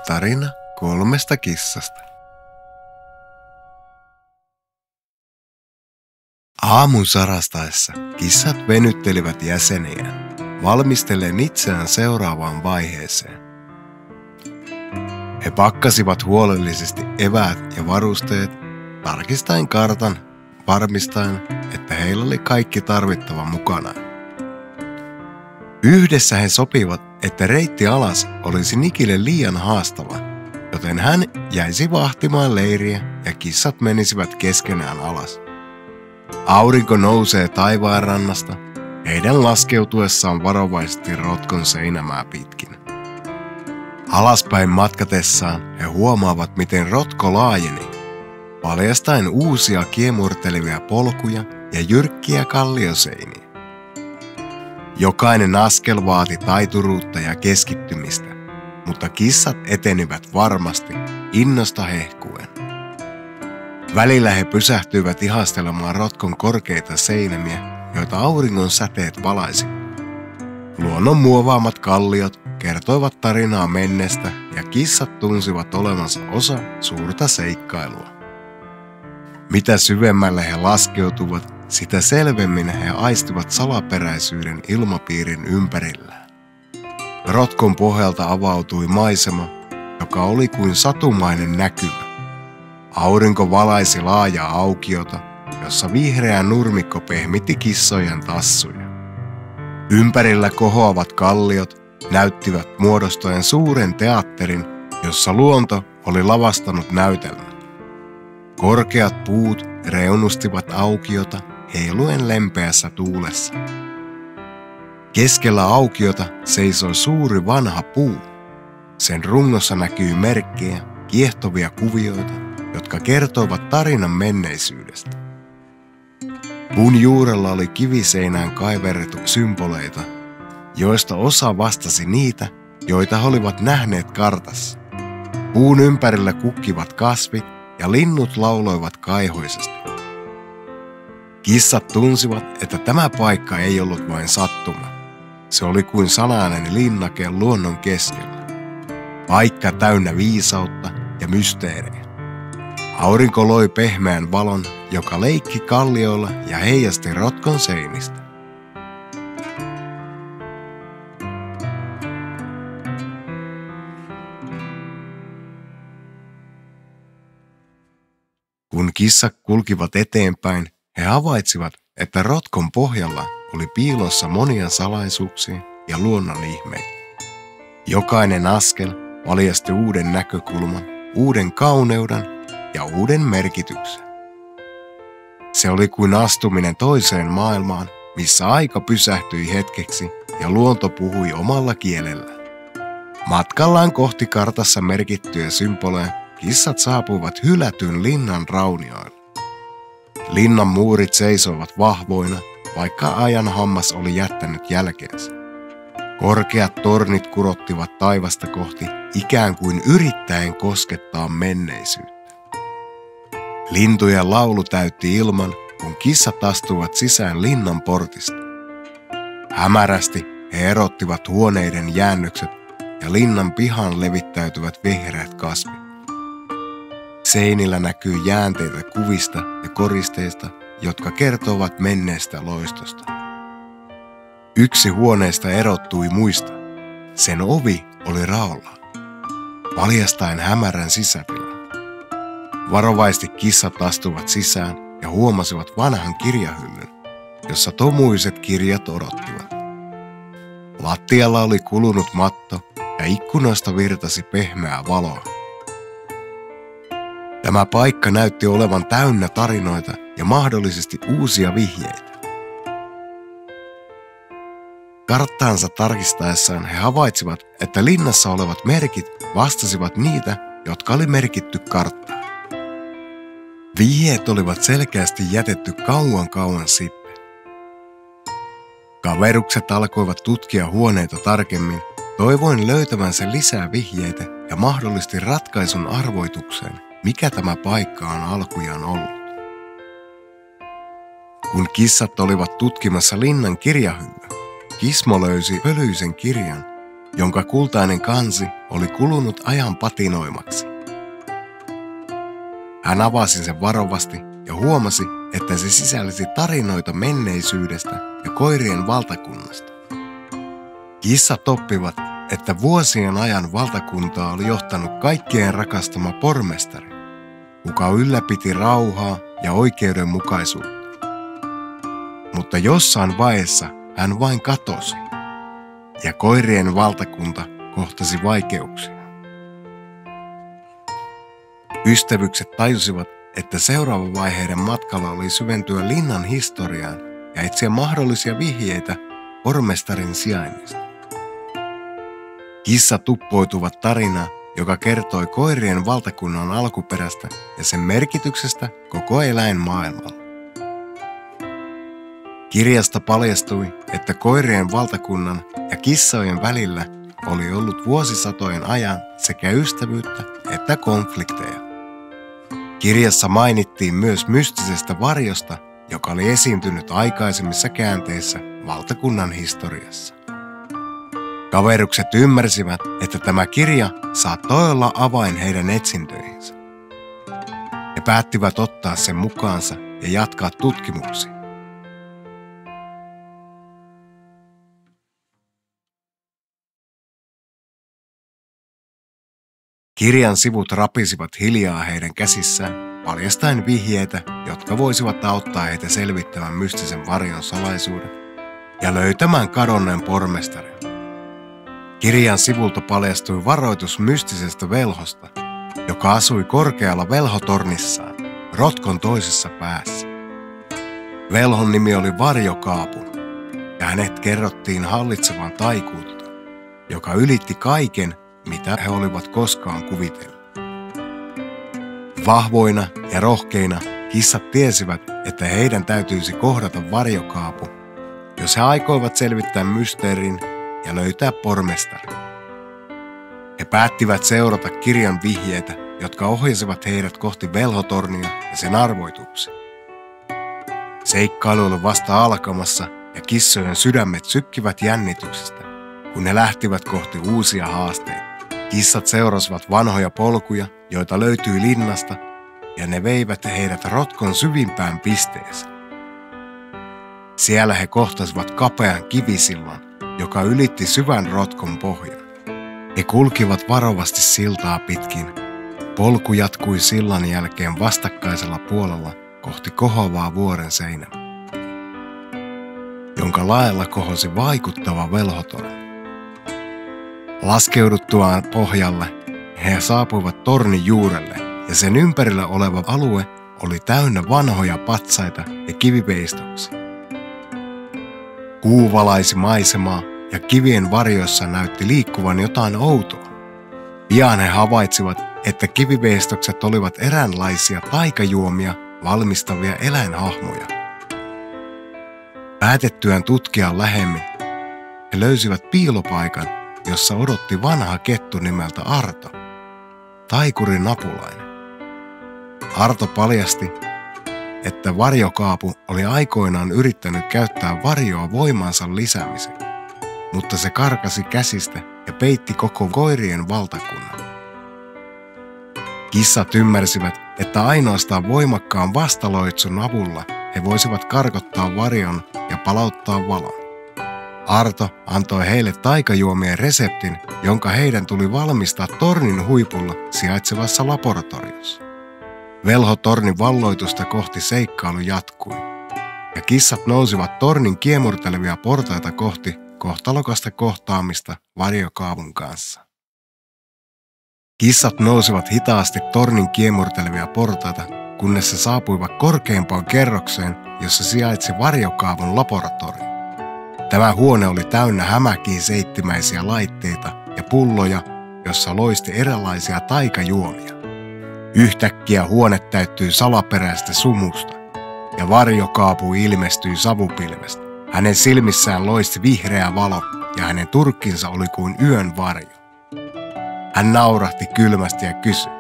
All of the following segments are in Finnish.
Tarina 3 kissasta. Aamun sarastaessa kissat venyttelivät jäseniään, valmistellen itseään seuraavaan vaiheeseen. He pakkasivat huolellisesti eväät ja varusteet, tarkistaen kartan, varmistaen, että heillä oli kaikki tarvittava mukanaan. Yhdessä he sopivat, että reitti alas olisi Nikille liian haastava, joten hän jäisi vahtimaan leiriä ja kissat menisivät keskenään alas. Aurinko nousee taivaan rannasta, heidän laskeutuessaan varovaisesti rotkon seinämää pitkin. Alaspäin matkatessaan he huomaavat, miten rotko laajeni, paljastaen uusia kiemurtelevia polkuja ja jyrkkiä kallioseiniä. Jokainen askel vaati taituruutta ja keskittymistä, mutta kissat etenivät varmasti, innosta hehkuen. Välillä he pysähtyivät ihastelemaan rotkon korkeita seinämiä, joita auringon säteet valaisivat. Luonnon muovaamat kalliot kertoivat tarinaa menneestä ja kissat tunsivat olevansa osa suurta seikkailua. Mitä syvemmälle he laskeutuvat, sitä selvemmin he aistivat salaperäisyyden ilmapiirin ympärillään. Rotkon pohjalta avautui maisema, joka oli kuin satumainen näkymä. Aurinko valaisi laajaa aukiota, jossa vihreä nurmikko pehmitti kissojen tassuja. Ympärillä kohoavat kalliot näyttivät muodostaen suuren teatterin, jossa luonto oli lavastanut näytelmän. Korkeat puut reunustivat aukiota heiluen lempeässä tuulessa. Keskellä aukiota seisoi suuri vanha puu. Sen rungossa näkyi merkkejä, kiehtovia kuvioita, jotka kertoivat tarinan menneisyydestä. Puun juurella oli kiviseinään kaiverrettu symboleita, joista osa vastasi niitä, joita he olivat nähneet kartassa. Puun ympärillä kukkivat kasvit ja linnut lauloivat kaihoisesti. Kissat tunsivat, että tämä paikka ei ollut vain sattuma. Se oli kuin salainen linnake luonnon keskellä. Paikka täynnä viisautta ja mysteerejä. Aurinko loi pehmeän valon, joka leikki kallioilla ja heijasti rotkon seinistä. Kun kissat kulkivat eteenpäin, he havaitsivat, että rotkon pohjalla oli piilossa monia salaisuuksia ja luonnon ihmeitä. Jokainen askel valjasti uuden näkökulman, uuden kauneuden ja uuden merkityksen. Se oli kuin astuminen toiseen maailmaan, missä aika pysähtyi hetkeksi ja luonto puhui omalla kielellään. Matkallaan kohti kartassa merkittyjä symboleja kissat saapuivat hylätyn linnan raunioille. Linnan muurit seisoivat vahvoina, vaikka ajan hammas oli jättänyt jälkeensä. Korkeat tornit kurottivat taivasta kohti, ikään kuin yrittäen koskettaa menneisyyttä. Lintujen laulu täytti ilman, kun kissat astuivat sisään linnan portista. Hämärästi he erottivat huoneiden jäännökset ja linnan pihaan levittäytyvät vihreät kasvit. Seinillä näkyy jäänteitä kuvista ja koristeista, jotka kertovat menneestä loistosta. Yksi huoneesta erottui muista. Sen ovi oli raollaan, paljastaen hämärän sisätilan. Varovaisesti kissat astuivat sisään ja huomasivat vanhan kirjahyllyn, jossa tomuiset kirjat odottivat. Lattialla oli kulunut matto ja ikkunasta virtasi pehmeää valoa. Tämä paikka näytti olevan täynnä tarinoita ja mahdollisesti uusia vihjeitä. Karttaansa tarkistaessaan he havaitsivat, että linnassa olevat merkit vastasivat niitä, jotka oli merkitty karttaan. Vihjeet olivat selkeästi jätetty kauan sitten. Kaverukset alkoivat tutkia huoneita tarkemmin, toivoen löytävänsä lisää vihjeitä ja mahdollisesti ratkaisun arvoitukseen, mikä tämä paikka on alkujaan ollut. Kun kissat olivat tutkimassa linnan kirjahyllyä, Kismo löysi pölyisen kirjan, jonka kultainen kansi oli kulunut ajan patinoimaksi. Hän avasi sen varovasti ja huomasi, että se sisälsi tarinoita menneisyydestä ja koirien valtakunnasta. Kissat oppivat, että vuosien ajan valtakuntaa oli johtanut kaikkien rakastama pormestari, kuka ylläpiti rauhaa ja oikeudenmukaisuutta. Mutta jossain vaiheessa hän vain katosi, ja koirien valtakunta kohtasi vaikeuksia. Ystävykset tajusivat, että seuraava vaiheiden matkalla oli syventyä linnan historiaan ja etsiä mahdollisia vihjeitä pormestarin sijainnista. Kissat uppoituvat tarinaan, joka kertoi koirien valtakunnan alkuperästä ja sen merkityksestä koko eläinmaailmalla. Kirjasta paljastui, että koirien valtakunnan ja kissojen välillä oli ollut vuosisatojen ajan sekä ystävyyttä että konflikteja. Kirjassa mainittiin myös mystisestä varjosta, joka oli esiintynyt aikaisemmissa käänteissä valtakunnan historiassa. Kaverukset ymmärsivät, että tämä kirja saattoi olla avain heidän etsintöihinsä. He päättivät ottaa sen mukaansa ja jatkaa tutkimuksia. Kirjan sivut rapisivat hiljaa heidän käsissään, paljastaen vihjeitä, jotka voisivat auttaa heitä selvittämään mystisen varjon salaisuuden ja löytämään kadonneen pormestarin. Kirjan sivulta paljastui varoitus mystisestä velhosta, joka asui korkealla velhotornissaan, rotkon toisessa päässä. Velhon nimi oli Varjokaapun, ja hänet kerrottiin hallitsevan taikuutta, joka ylitti kaiken, mitä he olivat koskaan kuvitelleet. Vahvoina ja rohkeina kissat tiesivät, että heidän täytyisi kohdata Varjokaapu, jos he aikoivat selvittää mysteerin ja löytää pormestarin. He päättivät seurata kirjan vihjeitä, jotka ohjasivat heidät kohti velhotornia ja sen arvoituksia. Seikkailu oli vasta alkamassa ja kissojen sydämet sykkivät jännityksestä, kun ne lähtivät kohti uusia haasteita. Kissat seurasivat vanhoja polkuja, joita löytyi linnasta, ja ne veivät heidät rotkon syvimpään pisteeseen. Siellä he kohtasivat kapean kivisillan, joka ylitti syvän rotkon pohjan. He kulkivat varovasti siltaa pitkin. Polku jatkui sillan jälkeen vastakkaisella puolella kohti kohoavaa vuoren seinää, jonka laella kohosi vaikuttava velhotorni. Laskeuduttuaan pohjalle he saapuivat tornin juurelle ja sen ympärillä oleva alue oli täynnä vanhoja patsaita ja kiviveistoksia. Kuu valaisi maisemaa ja kivien varjoissa näytti liikkuvan jotain outoa. Pian he havaitsivat, että kiviveistokset olivat eräänlaisia taikajuomia valmistavia eläinhahmoja. Päätettyään tutkia lähemmin, he löysivät piilopaikan, jossa odotti vanha kettu nimeltä Arto, taikurin apulainen. Arto paljasti, että Varjokaapu oli aikoinaan yrittänyt käyttää varjoa voimansa lisäämiseen, mutta se karkasi käsistä ja peitti koko koirien valtakunnan. Kissat ymmärsivät, että ainoastaan voimakkaan vastaloitsun avulla he voisivat karkottaa varjon ja palauttaa valon. Arto antoi heille taikajuomien reseptin, jonka heidän tuli valmistaa tornin huipulla sijaitsevassa laboratoriossa. Velhotornin valloitusta kohti seikkailu jatkui, ja kissat nousivat tornin kiemurtelevia portaita kohti kohtalokasta kohtaamista Varjokaapun kanssa. Kissat nousivat hitaasti tornin kiemurtelevia portaita, kunnes he saapuivat korkeimpaan kerrokseen, jossa sijaitsi Varjokaapun laboratorio. Tämä huone oli täynnä hämäkiseittimäisiä laitteita ja pulloja, jossa loisti erilaisia taikajuomia. Yhtäkkiä huone täyttyi salaperäistä sumusta, ja Varjokaapu ilmestyi savupilvestä. Hänen silmissään loisti vihreä valo, ja hänen turkkinsa oli kuin yön varjo. Hän naurahti kylmästi ja kysyi,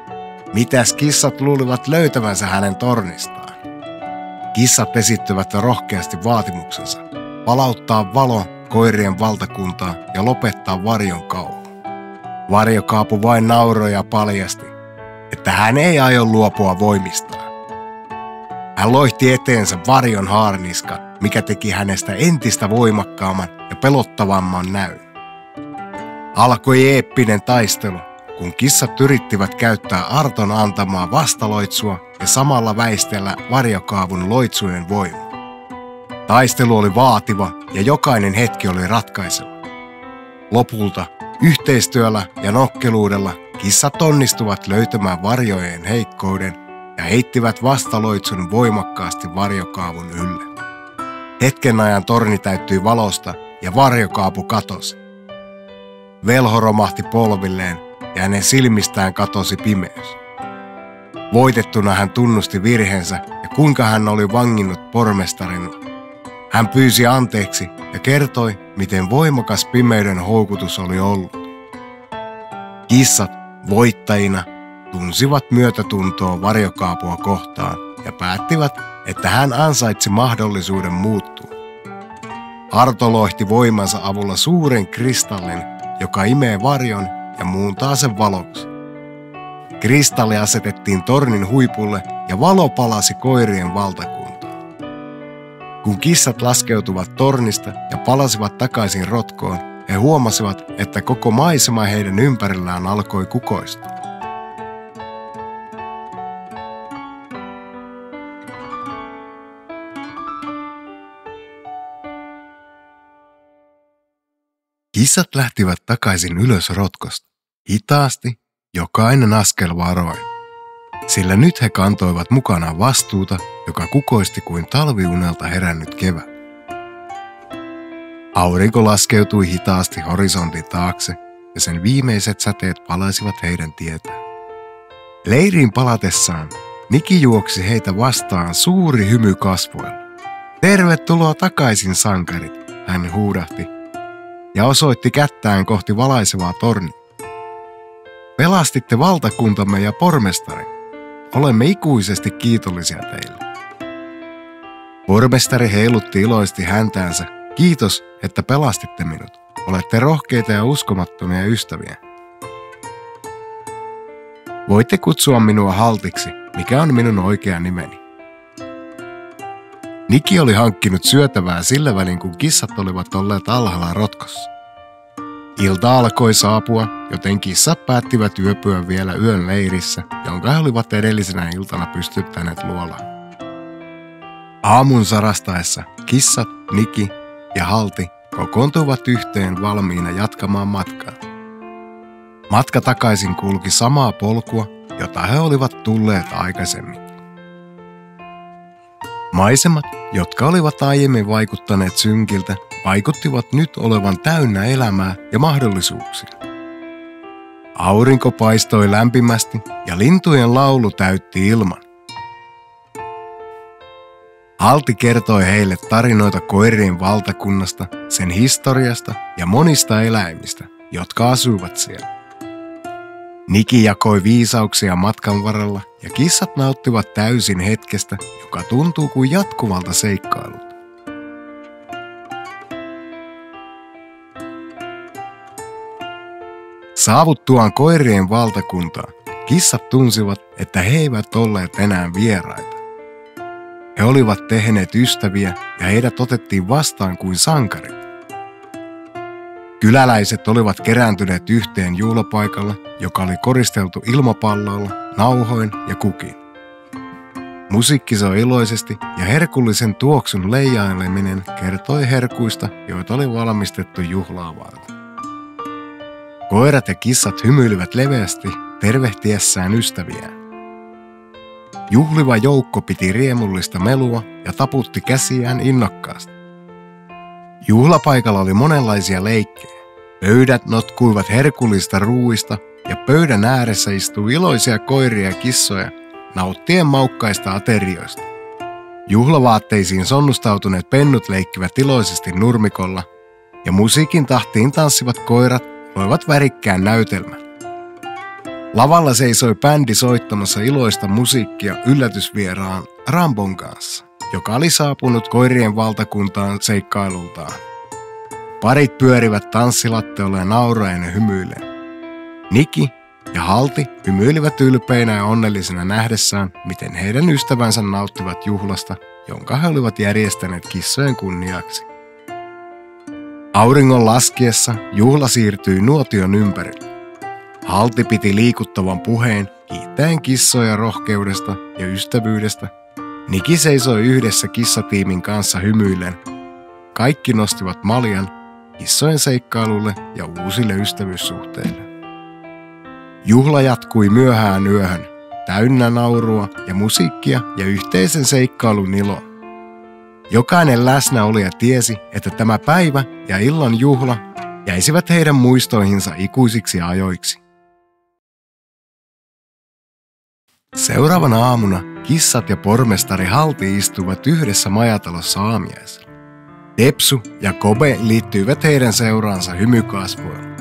mitäs kissat luulivat löytävänsä hänen tornistaan. Kissat esittivät rohkeasti vaatimuksensa, palauttaa valo koirien valtakuntaa ja lopettaa varjon kauhun. Varjokaapu vain nauroi ja paljasti, että hän ei aio luopua voimistaan. Hän loihti eteensä varjon haarniska, mikä teki hänestä entistä voimakkaamman ja pelottavamman näyn. Alkoi eeppinen taistelu, kun kissat yrittivät käyttää Arton antamaa vastaloitsua ja samalla väistellä varjokaavun loitsujen voimaa. Taistelu oli vaativa ja jokainen hetki oli ratkaiseva. Lopulta yhteistyöllä ja nokkeluudella kissat onnistuvat löytämään varjojen heikkouden ja heittivät vastaloitsun voimakkaasti varjokaavun ylle. Hetken ajan torni täyttyi valosta ja varjokaapu katosi. Velho romahti polvilleen ja hänen silmistään katosi pimeys. Voitettuna hän tunnusti virheensä ja kuinka hän oli vanginnut pormestarin. Hän pyysi anteeksi ja kertoi, miten voimakas pimeyden houkutus oli ollut. Kissat voittajina tunsivat myötätuntoa varjokaapua kohtaan ja päättivät, että hän ansaitsi mahdollisuuden muuttua. Arto loihti voimansa avulla suuren kristallin, joka imee varjon ja muuntaa sen valoksi. Kristalli asetettiin tornin huipulle ja valo palasi koirien valtakuntaan. Kun kissat laskeutuvat tornista ja palasivat takaisin rotkoon, he huomasivat, että koko maisema heidän ympärillään alkoi kukoistaa. Kissat lähtivät takaisin ylös rotkosta, hitaasti, jokainen askel varoen. Sillä nyt he kantoivat mukanaan vastuuta, joka kukoisti kuin talviunelta herännyt kevät. Aurinko laskeutui hitaasti horisontin taakse ja sen viimeiset säteet palaisivat heidän tietään. Leiriin palatessaan Niki juoksi heitä vastaan suuri hymy kasvoilla. "Tervetuloa takaisin, sankarit", hän huudahti ja osoitti kättään kohti valaisevaa tornia. "Pelastitte valtakuntamme ja pormestarin. Olemme ikuisesti kiitollisia teille." Pormestari heilutti iloisesti häntäänsä. "Kiitos, että pelastitte minut. Olette rohkeita ja uskomattomia ystäviä. Voitte kutsua minua Haltiksi, mikä on minun oikea nimeni." Niki oli hankkinut syötävää sillä välin, kun kissat olivat olleet alhaalla rotkossa. Ilta alkoi saapua, joten kissat päättivät yöpyä vielä yön leirissä, jonka he olivat edellisenä iltana pystyttäneet luolaan. Aamun sarastaessa kissat, Niki ja Halti kokoontuivat yhteen valmiina jatkamaan matkaa. Matka takaisin kulki samaa polkua, jota he olivat tulleet aikaisemmin. Maisemat, jotka olivat aiemmin vaikuttaneet synkiltä, vaikuttivat nyt olevan täynnä elämää ja mahdollisuuksia. Aurinko paistoi lämpimästi ja lintujen laulu täytti ilman. Halti kertoi heille tarinoita koirien valtakunnasta, sen historiasta ja monista eläimistä, jotka asuivat siellä. Niki jakoi viisauksia matkan varrella ja kissat nauttivat täysin hetkestä, joka tuntuu kuin jatkuvalta seikkailulta. Saavuttuaan koirien valtakuntaan, kissat tunsivat, että he eivät olleet enää vieraita. He olivat tehneet ystäviä ja heidät otettiin vastaan kuin sankarit. Kyläläiset olivat kerääntyneet yhteen juhlapaikalla, joka oli koristeltu ilmapalloilla, nauhoin ja kukin. Musiikki soi iloisesti ja herkullisen tuoksun leijaileminen kertoi herkuista, joita oli valmistettu juhlaa varten. Koirat ja kissat hymyilivät leveästi tervehtiessään ystäviään. Juhliva joukko piti riemullista melua ja taputti käsiään innokkaasti. Juhlapaikalla oli monenlaisia leikkejä. Pöydät notkuivat herkullista ruuista ja pöydän ääressä istui iloisia koiria ja kissoja nauttien maukkaista aterioista. Juhlavaatteisiin sonnustautuneet pennut leikkivät iloisesti nurmikolla ja musiikin tahtiin tanssivat koirat loivat värikkään näytelmän. Lavalla seisoi bändi soittamassa iloista musiikkia yllätysvieraan Rambon kanssa, joka oli saapunut koirien valtakuntaan seikkailultaan. Parit pyörivät tanssilatteolla ja nauraen ja hymyilleen. Niki ja Halti hymyilivät ylpeinä ja onnellisina nähdessään, miten heidän ystävänsä nauttivat juhlasta, jonka he olivat järjestäneet kissojen kunniaksi. Auringon laskiessa juhla siirtyi nuotion ympärille. Halti piti liikuttavan puheen kiittäen kissoja rohkeudesta ja ystävyydestä. Niki seisoi yhdessä kissatiimin kanssa hymyillen. Kaikki nostivat maljan kissojen seikkailulle ja uusille ystävyyssuhteille. Juhla jatkui myöhään yöhön, täynnä naurua ja musiikkia ja yhteisen seikkailun iloa. Jokainen läsnäolija tiesi, että tämä päivä ja illan juhla jäisivät heidän muistoihinsa ikuisiksi ajoiksi. Seuraavana aamuna kissat ja pormestari Halti istuivat yhdessä majatalossa aamiaisella. Tepsu ja Kobe liittyivät heidän seuraansa hymykasvoilla.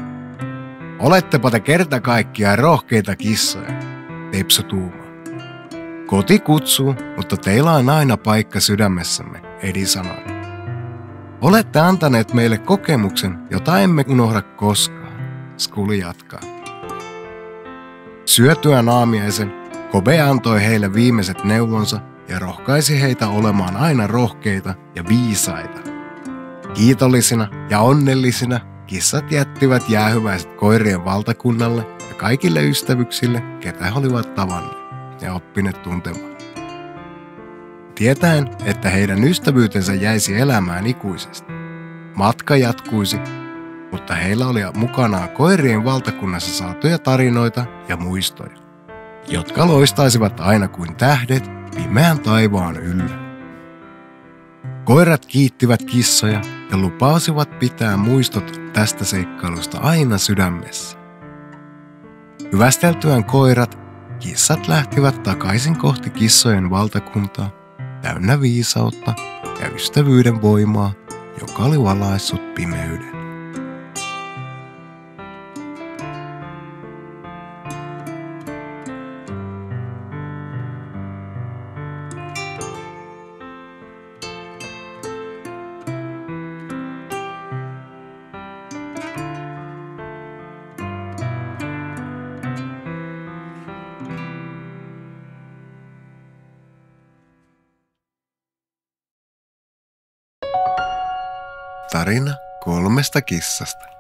Olettepa te kerta kaikkiaan rohkeita kissoja, Tepsu tuumaa. Koti kutsuu, mutta teillä on aina paikka sydämessämme, Edi sanoi. Olette antaneet meille kokemuksen, jota emme unohda koskaan, Skuli jatkaa. Syötyään aamiaisen, Kobe antoi heille viimeiset neuvonsa ja rohkaisi heitä olemaan aina rohkeita ja viisaita. Kiitollisina ja onnellisina kissat jättivät jäähyväiset koirien valtakunnalle ja kaikille ystävyksille, ketä he olivat tavanneet ja oppineet tuntemaan. Tietäen, että heidän ystävyytensä jäisi elämään ikuisesti. Matka jatkuisi, mutta heillä oli mukanaan koirien valtakunnassa saatuja tarinoita ja muistoja, jotka loistaisivat aina kuin tähdet pimeän taivaan yllä. Koirat kiittivät kissoja ja lupasivat pitää muistot tästä seikkailusta aina sydämessä. Hyvästeltyään koirat, kissat lähtivät takaisin kohti kissojen valtakuntaa, täynnä viisautta ja ystävyyden voimaa, joka oli valaissut pimeyden. Tarina 3 kissasta.